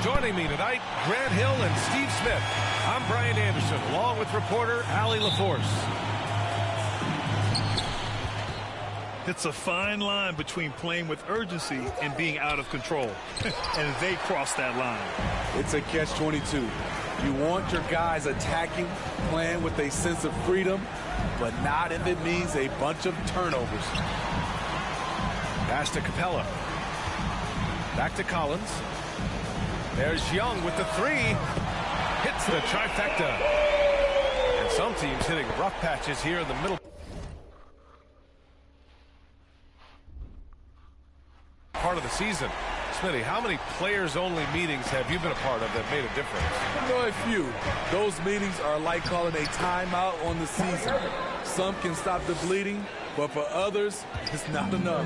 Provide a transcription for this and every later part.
Joining me tonight, Grant Hill and Steve Smith. I'm Brian Anderson, along with reporter Allie LaForce. It's a fine line between playing with urgency and being out of control. And they cross that line. It's a catch-22. You want your guys attacking, playing with a sense of freedom, but not if it means a bunch of turnovers. Pass to Capella. Back to Collins. There's Young with the three. Hits the trifecta. And some teams hitting rough patches here in the middle part of the season. Smitty, how many players-only meetings have you been a part of that made a difference? I know a few. Those meetings are like calling a timeout on the season. Some can stop the bleeding, but for others, it's not enough.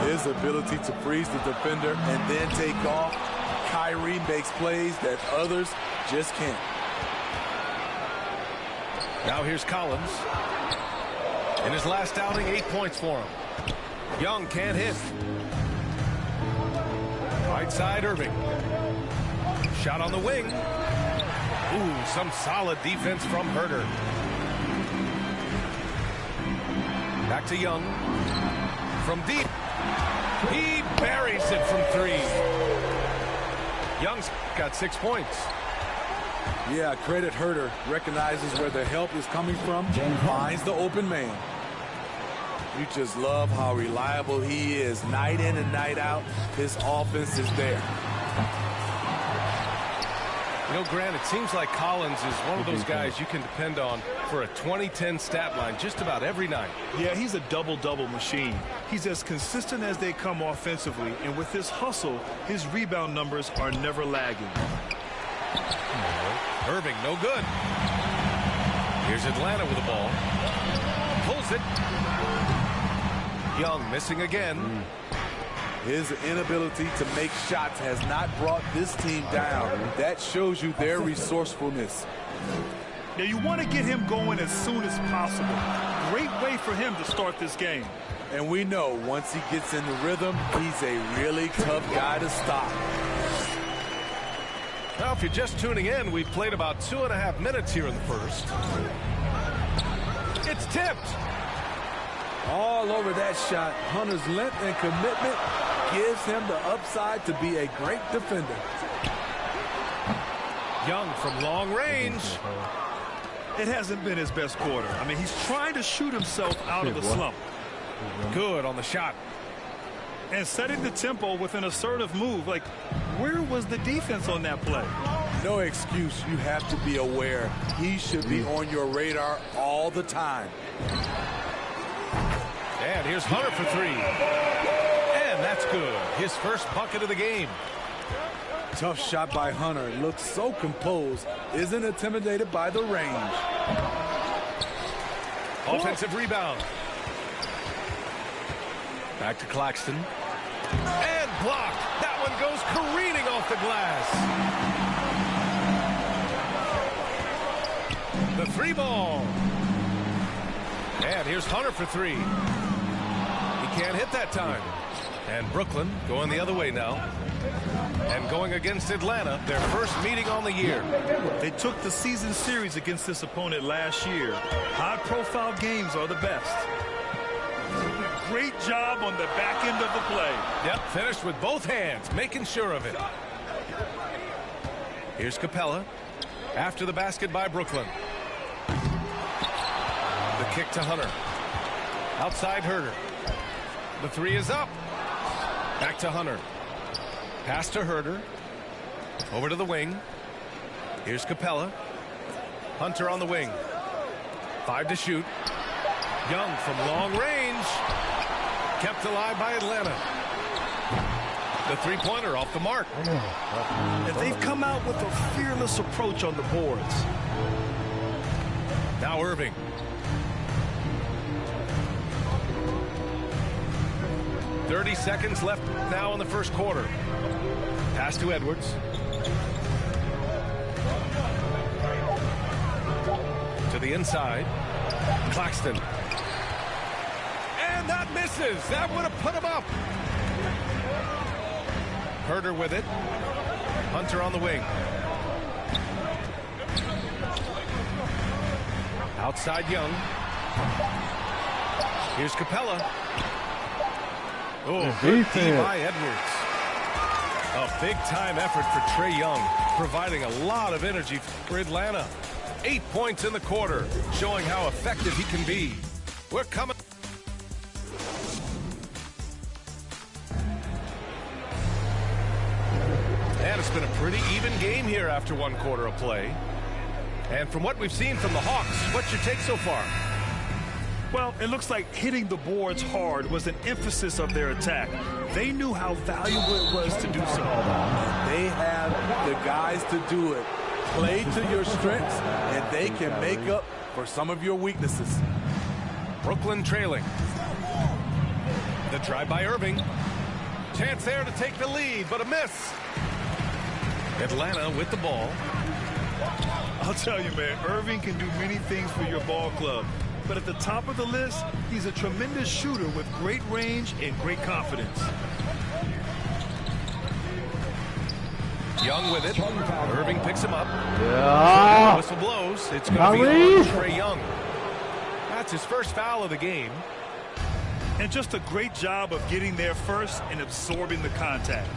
His ability to freeze the defender and then take off. Kyrie makes plays that others just can't. Now here's Collins. In his last outing, 8 points for him. Young can't hit. Right side, Irving. Shot on the wing. Ooh, some solid defense from Herder. Back to Young. From deep. He buries it from three. Young's got 6 points. Yeah, credit Herder. Recognizes where the help is coming from. Finds the open man. You just love how reliable he is night in and night out. His offense is there. You know, Grant, it seems like Collins is one of those guys you can depend on for a 2010 stat line just about every night. Yeah, he's a double-double machine. He's as consistent as they come offensively, and with his hustle, his rebound numbers are never lagging. Irving, no good. Here's Atlanta with the ball. Pulls it. Young missing again. His inability to make shots has not brought this team down. That shows you their resourcefulness. Now, you want to get him going as soon as possible. Great way for him to start this game. And we know once he gets in the rhythm, he's a really tough guy to stop. Now, if you're just tuning in, we've played about 2.5 minutes here in the first. It's tipped. All over that shot. Hunter's length and commitment gives him the upside to be a great defender. Young from long range. It hasn't been his best quarter. I mean, he's trying to shoot himself out of the slump. Good on the shot. And setting the tempo with an assertive move. Like, where was the defense on that play? No excuse. You have to be aware. He should be on your radar all the time. And here's Hunter for three. And that's good. His first bucket of the game. Tough shot by Hunter. Looks so composed. Isn't intimidated by the range. Offensive rebound. Back to Claxton. And blocked. That one goes careening off the glass. The three ball. And here's Hunter for three. He can't hit that time. And Brooklyn going the other way now. And going against Atlanta, their first meeting on the year. They took the season series against this opponent last year. High-profile games are the best. Great job on the back end of the play. Yep, finished with both hands, making sure of it. Here's Capella. After the basket by Brooklyn. The kick to Hunter. Outside Herder. The three is up. Back to Hunter. Pass to Herder. Over to the wing. Here's Capella. Hunter on the wing. 5 to shoot. Young from long range. Kept alive by Atlanta. The three-pointer off the mark. And they've come out with a fearless approach on the boards. Now Irving. .30 seconds left now in the first quarter. Pass to Edwards. To the inside. Claxton. And that misses. That would have put him up. Herder with it. Hunter on the wing. Outside Young. Here's Capella. Oh, good D by Edwards. A big-time effort for Trae Young, providing a lot of energy for Atlanta. 8 points in the quarter, showing how effective he can be. We're coming. And it's been a pretty even game here after 1 quarter of play. And from what we've seen from the Hawks, what's your take so far? Well, it looks like hitting the boards hard was an emphasis of their attack. They knew how valuable it was to do so. They have the guys to do it. Play to your strengths, and they can make up for some of your weaknesses. Brooklyn trailing. The drive by Irving. Chance there to take the lead, but a miss. Atlanta with the ball. I'll tell you, man, Irving can do many things for your ball club. But at the top of the list, he's a tremendous shooter with great range and great confidence. Young with it. Irving picks him up. Yeah. Whistle blows. It's going to be on Trae Young. That's his first foul of the game. And just a great job of getting there first and absorbing the contact.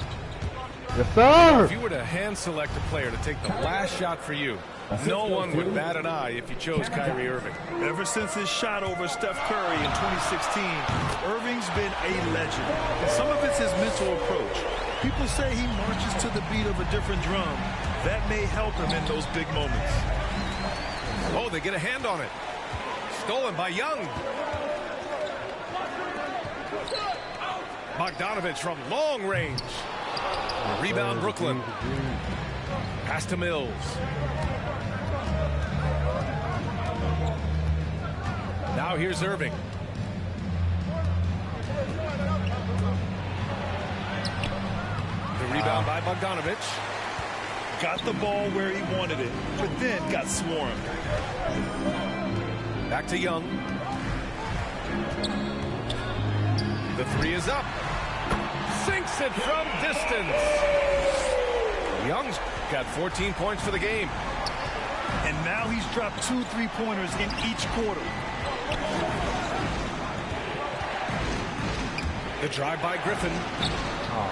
Yes, sir. If you were to hand select a player to take the last shot for you, no one would bat an eye if you chose Kyrie Irving. Ever since his shot over Steph Curry in 2016, Irving's been a legend. And some of it's his mental approach. People say he marches to the beat of a different drum. That may help him in those big moments. Oh, they get a hand on it. Stolen by Young. Bogdanovich from long range. Rebound Brooklyn. Pass to Mills. Now here's Irving. The rebound by Bogdanovich. Got the ball where he wanted it, but then got swarmed. Back to Young. The three is up. Sinks it from distance. Young's got 14 points for the game. And now he's dropped 2 3-pointers in each quarter. The drive by Griffin.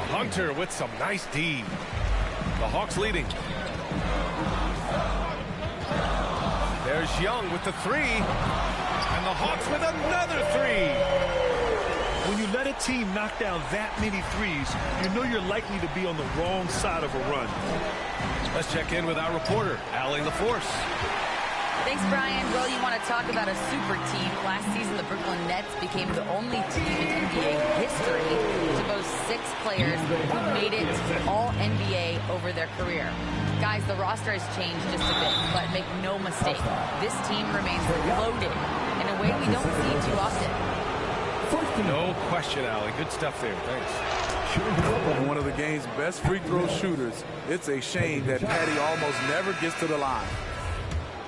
Hunter with some nice D. The Hawks leading. There's Young with the three. And the Hawks with another three. When you let a team knock down that many threes, you know you're likely to be on the wrong side of a run. Let's check in with our reporter, Allie LaForce. Thanks, Brian. Well, you want to talk about a super team. Last season, the Brooklyn Nets became the only team in NBA history to boast 6 players who made it all NBA over their career. Guys, the roster has changed just a bit, but make no mistake, this team remains loaded in a way we don't see too often. No question, Allie. Good stuff there. Thanks. One of the game's best free throw shooters. It's a shame that Patty almost never gets to the line.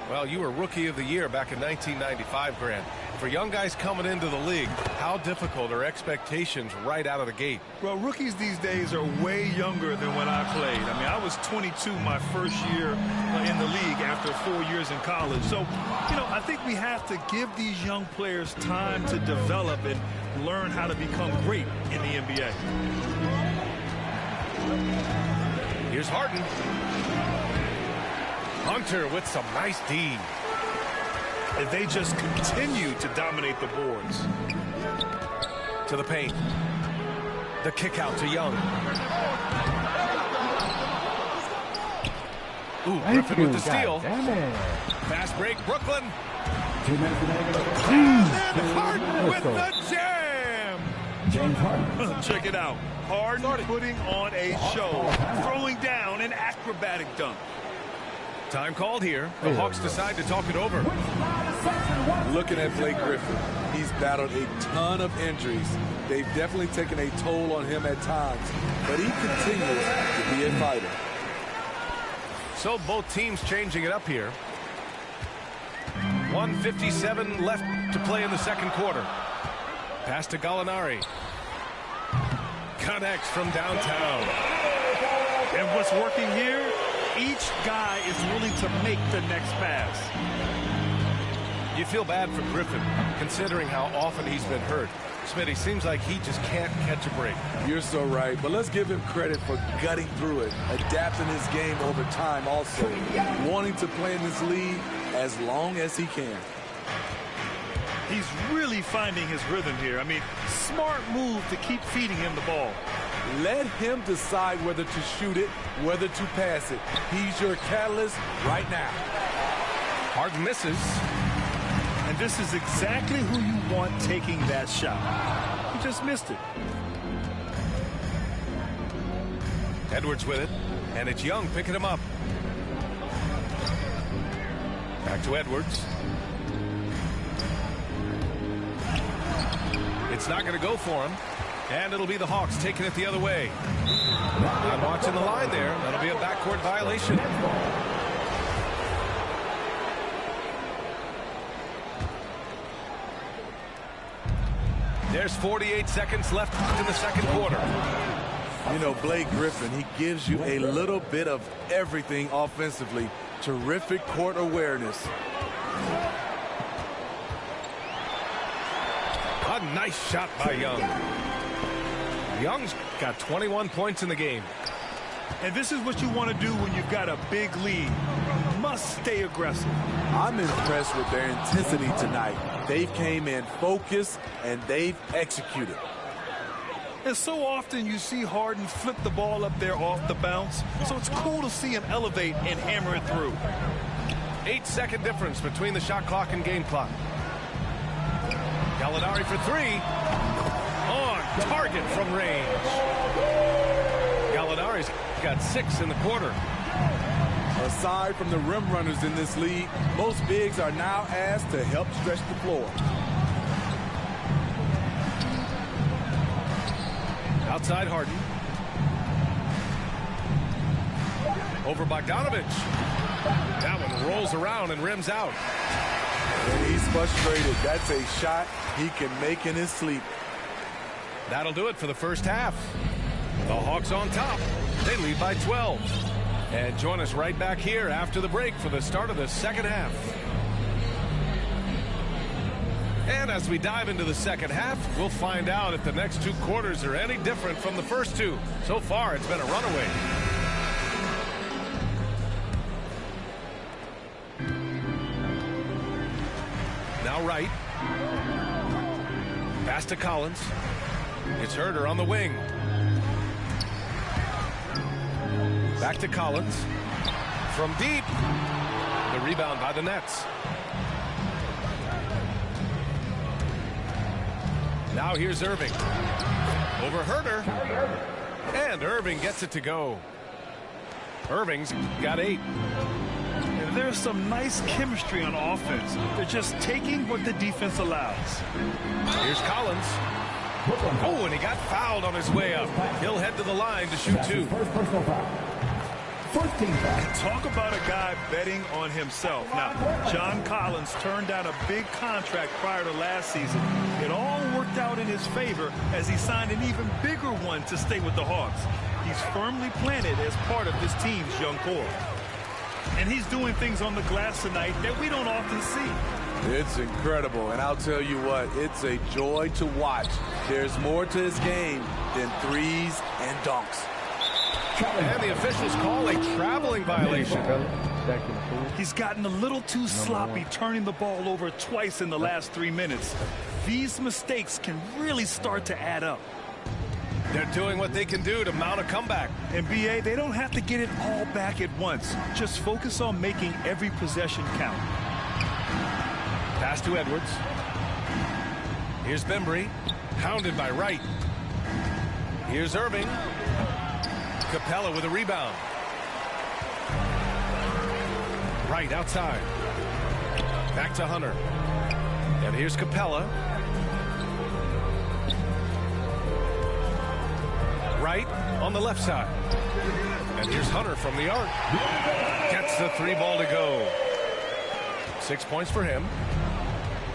Well, you were Rookie of the Year back in 1995, Grant. For young guys coming into the league, how difficult are expectations right out of the gate? Well, rookies these days are way younger than when I played. I mean, I was 22 my first year in the league after 4 years in college. So, you know, I think we have to give these young players time to develop and learn how to become great in the NBA. Here's Harden. Hunter with some nice D. And they just continue to dominate the boards. To the paint. The kick out to Young. Ooh, Griffin with the steal. Fast break, Brooklyn. 2 minutes And then Harden with the jam. James Harden. Check it out. Harden putting on a show, throwing down an acrobatic dunk. Time called here. The Hawks decide to talk it over. Looking at Blake Griffin, he's battled a ton of injuries. They've definitely taken a toll on him at times, but he continues to be a fighter. So both teams changing it up here. 1:57 left to play in the second quarter. Pass to Gallinari. connects from downtown. And what's working here, each guy is willing to make the next pass. You feel bad for Griffin, considering how often he's been hurt. Smitty, seems like he just can't catch a break. You're so right, but let's give him credit for gutting through it, adapting his game over time also, wanting to play in this league as long as he can. He's really finding his rhythm here. I mean, smart move to keep feeding him the ball. Let him decide whether to shoot it, whether to pass it. He's your catalyst right now. Harden misses. And this is exactly who you want taking that shot. He just missed it. Edwards with it, and it's Young picking him up. Back to Edwards. It's not going to go for him, and it'll be the Hawks taking it the other way. I'm watching the line there. That'll be a backcourt violation. There's 48 seconds left in the second quarter. You know, Blake Griffin, he gives you a little bit of everything offensively. Terrific court awareness. A nice shot by Young. Young's got 21 points in the game. And this is what you want to do when you've got a big lead. You must stay aggressive. I'm impressed with their intensity tonight. They've came in focused, and they've executed. And so often you see Harden flip the ball up there off the bounce. So it's cool to see him elevate and hammer it through. 8-second difference between the shot clock and game clock. Gallinari for three. On target from range. Gallinari's got 6 in the quarter. Aside from the rim runners in this league, most bigs are now asked to help stretch the floor. Outside Harden. Over Bogdanovich. That one rolls around and rims out. And he's frustrated. That's a shot he can make in his sleep. That'll do it for the first half. The Hawks on top. They lead by 12. And join us right back here after the break for the start of the second half. And as we dive into the second half, we'll find out if the next 2 quarters are any different from the first 2. So far, it's been a runaway. Now right. Pass to Collins. It's Herder on the wing. Back to Collins. From deep. The rebound by the Nets. Now here's Irving. Over Herder. And Irving gets it to go. Irving's got 8. And there's some nice chemistry on offense. They're just taking what the defense allows. Here's Collins. Oh, and he got fouled on his way up. He'll head to the line to shoot 2. First personal foul. 14 foul. Talk about a guy betting on himself. Now, John Collins turned down a big contract prior to last season. It all worked out in his favor as he signed an even bigger one to stay with the Hawks. He's firmly planted as part of this team's young core. And he's doing things on the glass tonight that we don't often see. It's incredible, and I'll tell you what, it's a joy to watch. There's more to his game than threes and dunks. And the officials call a traveling violation. He's gotten a little too sloppy, turning the ball over twice in the last 3 minutes. These mistakes can really start to add up. They're doing what they can do to mount a comeback. And BA, they don't have to get it all back at once. Just focus on making every possession count. Pass to Edwards. Here's Bembry, hounded by Wright. Here's Irving. Capella with a rebound. Wright outside. Back to Hunter. And here's Capella. Wright on the left side. And here's Hunter from the arc. Gets the 3 ball to go. 6 points for him.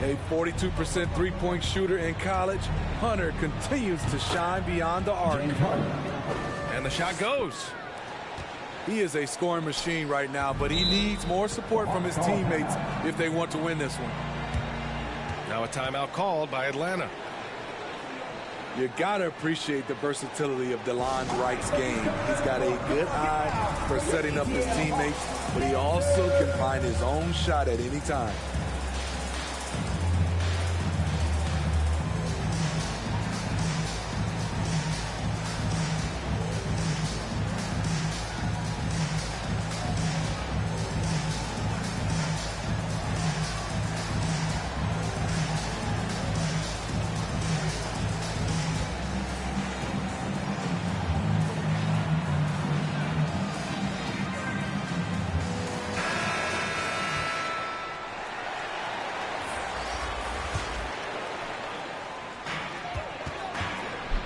A 42% three-point shooter in college, Hunter continues to shine beyond the arc. And the shot goes. He is a scoring machine right now, but he needs more support from his teammates if they want to win this one. Now a timeout called by Atlanta. You gotta appreciate the versatility of DeLon Wright's game. He's got a good eye for setting up his teammates, but he also can find his own shot at any time.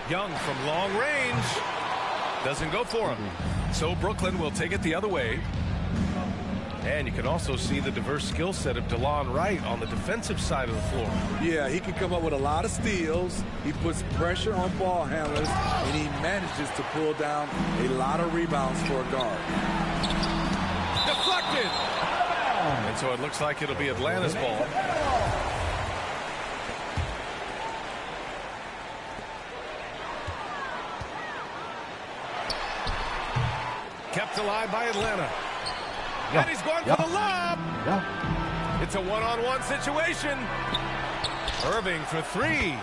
Young from long range. Doesn't go for him. So Brooklyn will take it the other way. And you can also see the diverse skill set of DeLon Wright on the defensive side of the floor. Yeah, he can come up with a lot of steals. He puts pressure on ball handlers, and he manages to pull down a lot of rebounds for a guard. Deflected! And so it looks like it'll be Atlanta's ball. Kept alive by Atlanta. Yeah. And he's going for the lob. Yeah. It's a one-on-one situation. Irving for three.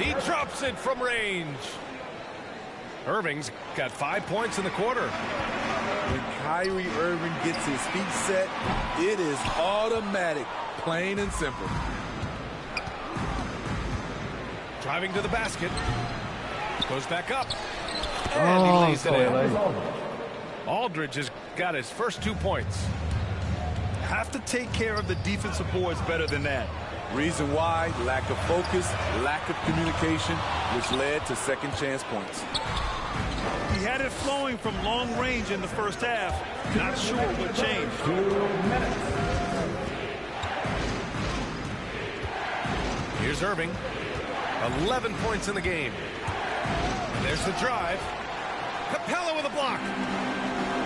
He drops it from range. Irving's got 5 points in the quarter. When Kyrie Irving gets his feet set, it is automatic, plain and simple. Driving to the basket. Goes back up. And he lays it in. Aldridge has got his first 2 points. Have to take care of the defensive boards better than that. Reason why? Lack of focus, lack of communication, which led to second chance points. He had it flowing from long range in the first half. Not sure what changed. 2 minutes. Here's Irving. 11 points in the game. And there's the drive. Capella with a block.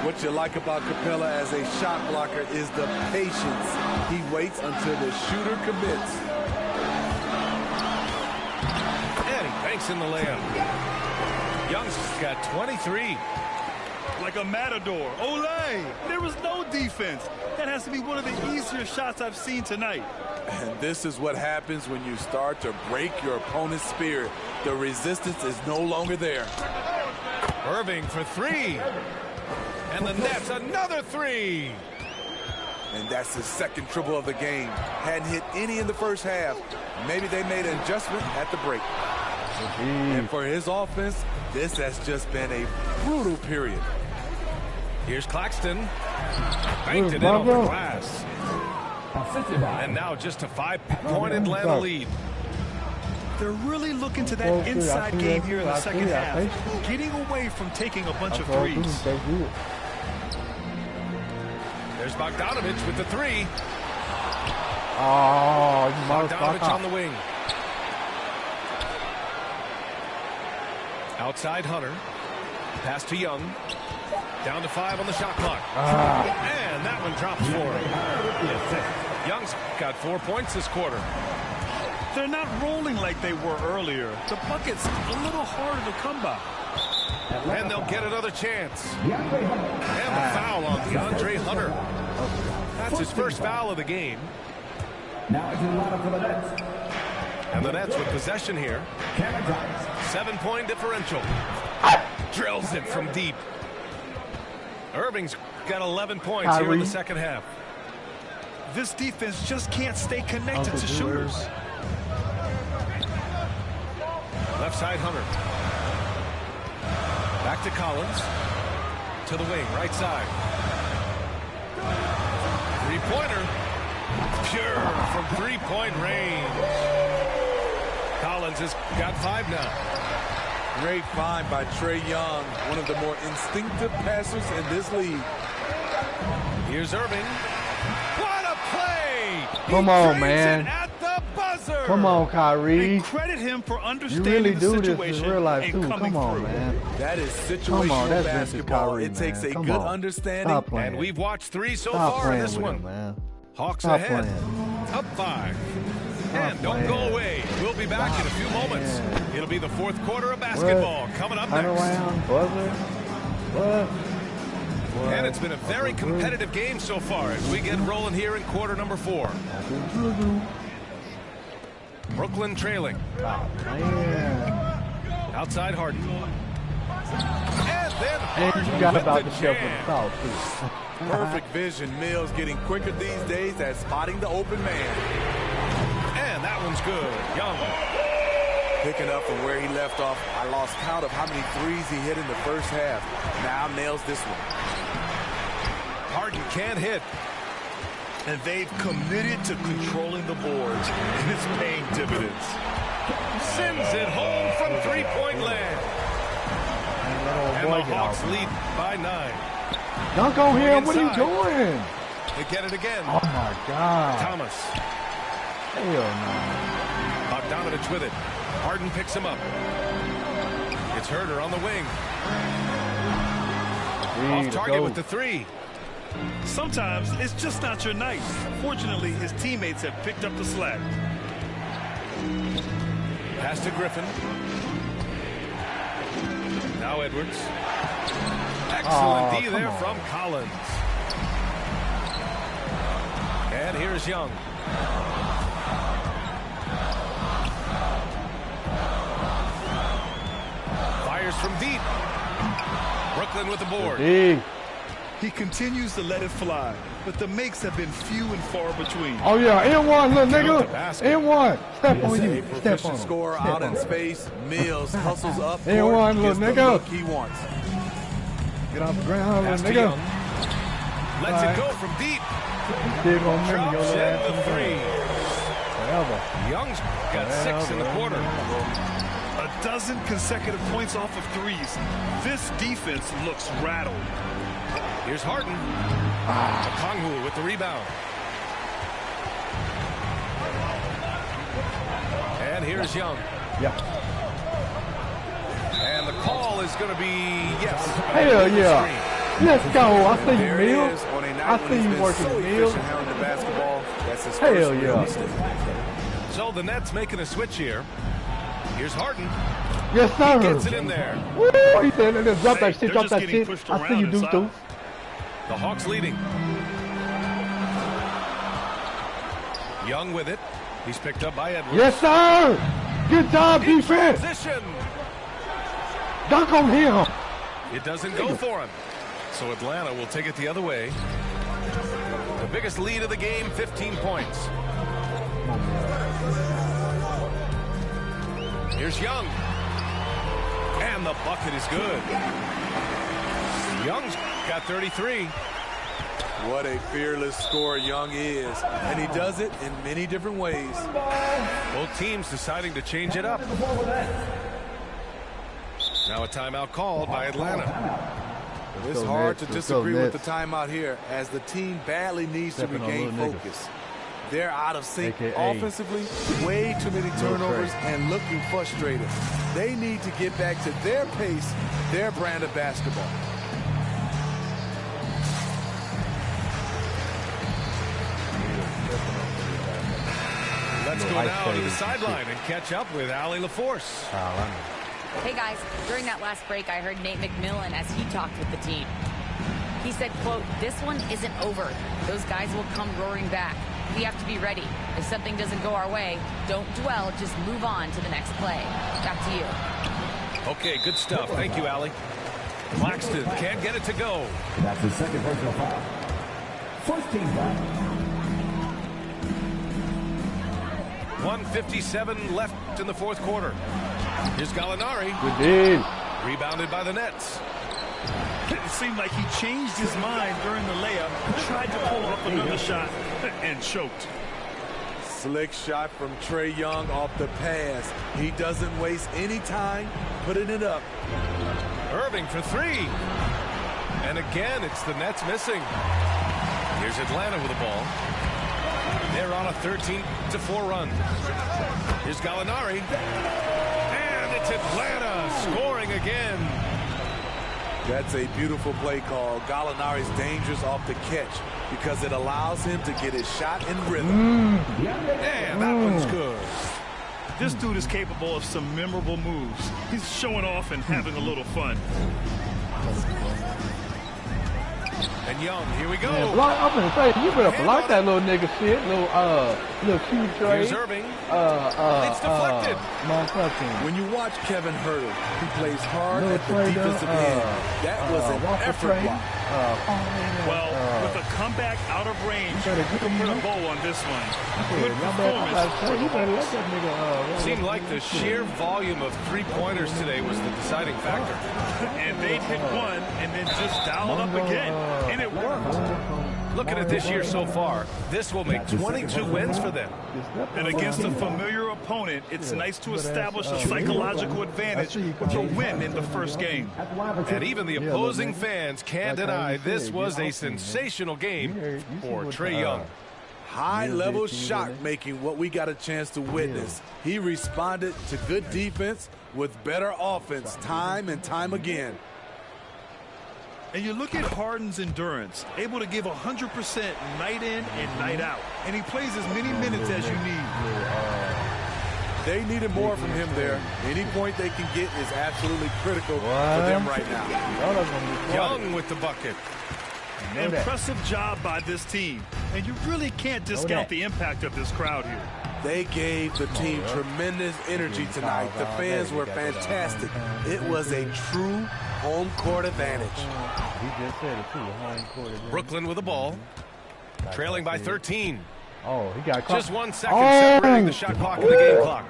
What you like about Capella as a shot blocker is the patience. He waits until the shooter commits. And he banks in the layup. Young's got 23. Like a matador. Olay! There was no defense. That has to be one of the easier shots I've seen tonight. And this is what happens when you start to break your opponent's spirit. The resistance is no longer there. Irving for three. And the Nets another three. And that's his second triple of the game. Hadn't hit any in the first half. Maybe they made an adjustment at the break. And for his offense, this has just been a brutal period. Here's Claxton. Banked it in off the glass. And now just a 5-point Atlanta lead. They're really looking to that inside game here in the second half. Getting away from taking a bunch of threes. There's Bogdanovich with the three. Oh, Bogdanovich on the wing. Outside Hunter. Pass to Young. Down to 5 on the shot clock. And that one drops for him. Young's got 4 points this quarter. They're not rolling like they were earlier. The bucket's a little harder to come by. And they'll get another chance. And the foul on DeAndre Hunter. That's his first foul of the game. Now it's in line for the Nets. And the Nets with possession here. 7-point differential. Drills it from deep. Irving's got 11 points here in the second half. This defense just can't stay connected to shooters. Left side Hunter. Back to Collins. To the wing, right side. Three-pointer. Pure from three-point range. Collins has got 5 now. Great find by Trae Young, one of the more instinctive passers in this league. Here's Irving. What a play! Come on, man. At the buzzer. Come on, Kyrie. And credit him for You understanding really the do this situation in real life, and too. coming Come on, through. man. That is Come situational on, that's vintage basketball. Kyrie, It takes man. a Come good on. understanding. Stop playing. And we've watched 3 so Stop far in playing this with one. him, man. Hawks Stop ahead. playing. Up 5. And don't go away. We'll be back in a few moments. playing. It'll be the 4th quarter of basketball coming up Turn next. around, buzzer. What? And it's been a very competitive game so far as we get rolling here in quarter number 4. Brooklyn trailing. Man. Outside Harden. And then And Harden you got with about the the shell for jam. the foul, too. Perfect vision. Mills getting quicker these days at spotting the open man. And that one's good. Young. Picking up from where he left off. I lost count of how many threes he hit in the first half. Now nails this one. Harden can't hit. And they've committed to controlling the boards, and it's paying dividends. Sends it home from three-point land. And the Hawks lead by 9. Dunk on him. What are you Inside. doing? They get it again. Oh, my God. Thomas. Hell no. Bogdanovich with it. Harden picks him up. It's Herter on the wing. Off target with the 3. Sometimes it's just not your night. Fortunately, his teammates have picked up the slack. Pass to Griffin. Now Edwards. Excellent D there from Collins. And here's Young. Fires from deep. Brooklyn with the board. Hey. He continues to let it fly, but the makes have been few and far between. Oh, yeah. N1, little Count the nigga. basket. N1. Step on A you. Step proficient on him. scorer Step out on in him. space. Mills hustles up Hey, court, one, gets little the nigga. look he wants. Get off the ground, Pass little to nigga. Young. Lets it go from deep. Still gonna remember your Drops little ass in in the 3. Forever. Young's got 6 in the quarter. A dozen consecutive points off of threes. This defense looks rattled. Here's Harden. Kongwu with the rebound. And here's Young. Yeah. And the call is going to be yes. Hell yeah. Let's go. I see you, There it Mill. is on a night I when see he's you been working so the Mill. efficient handling the basketball. That's his Hell first real yeah. mistake. So the Nets making a switch here. Here's Harden. Yes, sir. Gets it in there. Woo, he said, let's drop that shit, They're drop just that getting shit. pushed I see around you, inside. Deuce. The Hawks leading. Young with it. He's picked up by Edwards. Yes, sir. Good job, In defense. transition. Dunk on him. It doesn't go for him. So Atlanta will take it the other way. The biggest lead of the game, 15 points. Here's Young. And the bucket is good. Young's got 33. What a fearless scorer Young is. And he does it in many different ways. Both teams deciding to change it up. Now a timeout called by Atlanta. It's go hard Nets. to Let's go disagree with the Nets. timeout here as the team badly needs Stepping to on regain little niggas. focus. They're out of sync AKA. offensively, way too many turnovers and looking frustrated. They need to get back to their pace, their brand of basketball. Let's go now to the sideline and catch up with Allie LaForce. Hey guys, during that last break, I heard Nate McMillan as he talked with the team. He said, quote, "This one isn't over. Those guys will come roaring back. We have to be ready. If something doesn't go our way, don't dwell, just move on to the next play." Back to you. Okay, good stuff. Thank you, Allie. Claxton can't get it to go. That's his second personal foul. First team foul. 1:57 left in the fourth quarter. Here's Gallinari. Good deal. Rebounded by the Nets. It seemed like he changed his mind during the layup, tried to pull off another shot, and choked. Slick shot from Trae Young off the pass. He doesn't waste any time putting it up. Irving for 3. And again, it's the Nets missing. Here's Atlanta with the ball. They're on a 13-4 run. Here's Gallinari. And it's Atlanta scoring again. That's a beautiful play call. Gallinari's dangerous off the catch because it allows him to get his shot in rhythm. Yeah, that one's good. This dude is capable of some memorable moves. He's showing off and having a little fun. And Young, here we go. Man, block, I'm gonna say, you better block that little nigga shit, little cute trade. Here's Irving. It's deflected. Motherfucking. When you watch Kevin Herter, he plays hard Little at the trade, defensive end. That was an effort block. Well, with a comeback out of range, you can put a bow on this one. Good performance. You better let that nigga, Seemed like the sheer volume of three-pointers today was the deciding factor. And they'd hit one and then just dial it up again. And it worked. Looking at this year so far, this will make 22 wins for them. And against a familiar opponent, it's nice to establish a psychological advantage with a win in the first game. And even the opposing fans can't deny this was a sensational game for Trae Young. High-level shot making what we got a chance to witness. He responded to good defense with better offense time and time again. And you look at Harden's endurance, able to give 100% night in and night out. And he plays as many minutes as you need. They needed more from him there. Any point they can get is absolutely critical for them right now. Young with the bucket. Impressive job by this team. And you really can't discount the impact of this crowd here. They gave the team tremendous energy tonight. The fans were fantastic. It was a true home court advantage. He just said it too, home court advantage. Brooklyn with the ball. Trailing by 13. Oh, he got caught. Just 1 second separating the shot clock and the game clock.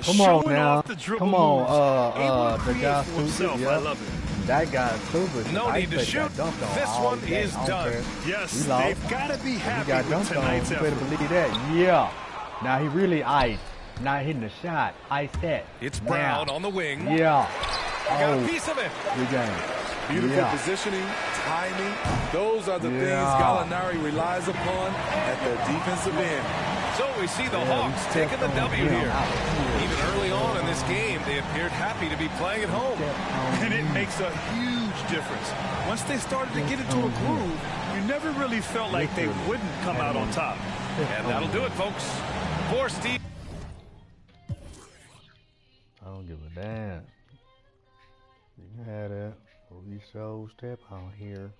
Come on Showing now. off the dribble Come on, moves. Able to the create guy for stupid, himself. yeah. I love it. That guy stupid. No I need to think shoot. got dunked on This all one day. is I don't done. care. Yes, He lost. they've got to be He happy got with dunked on. tonight's You better effort. believe that. Yeah. Now he really iced. Not hitting the shot. Iced that. It's Brown Now. on the wing. Yeah. Got a Oh, piece of it. good game. Beautiful positioning, timing. Those are the things Gallinari relies upon at the defensive end. So we see the Hawks taking the W here. Even early on in this game, they appeared happy to be playing at home. And it makes a huge difference. Once they started to get into a groove, you never really felt like they wouldn't come out on top. And that'll do it, folks. For Steve. I don't give a damn. You can have that. We so step on here.